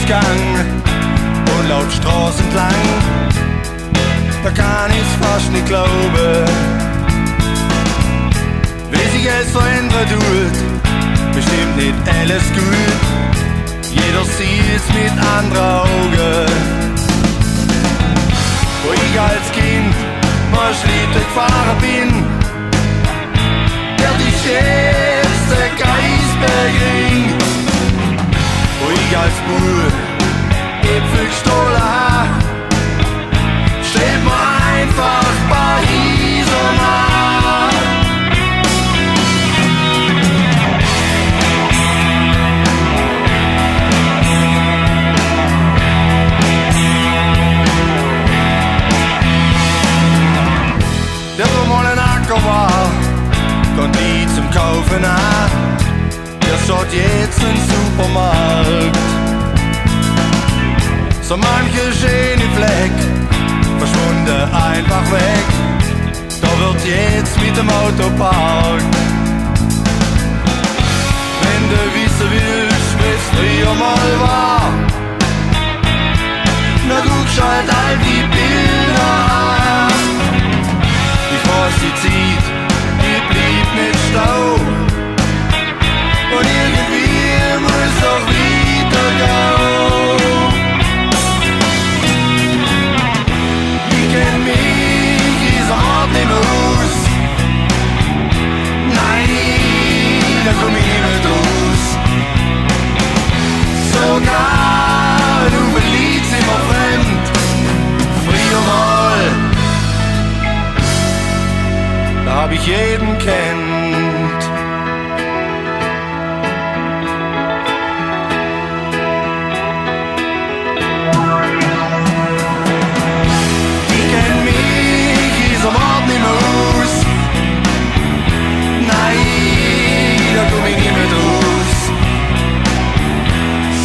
Fußgang und laut Straßen entlang. Da kann ich's fast nicht glauben, wie sich es verändert tut. Bestimmt nicht alles gut, jeder sieht's mit anderen Augen. Wo ich als Kind mal Schlitte gefahren bin, der die schönste Geisbergring. Wo ich als Bub Äpfel gestohlen hab, steht mir einfach Paris nah. Der wo mal ein Acker war, kommt nie zum Kaufen an. Der schaut jetzt in Supermarkt. So manche schöne Fleck verschwunden einfach weg. Da wird jetzt mit dem Auto parkt. Wenn du wissen willst, wie's früher mal war, na guck halt all die Bilder an. Ich weiß, die Zeit, die blieb nicht stau. Und irgendwie muss auch wieder gehen. Ich kenn mich dieser Ort nicht mehr aus. Nein, da komm ich nicht mehr raus. Sogar du verliebst immer fremd. Früher mal, da hab ich jeden kennt.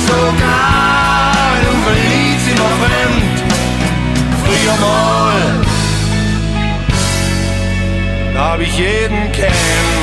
Sogar du verliebst immer fremd. Früher mal, da hab ich jeden kennt.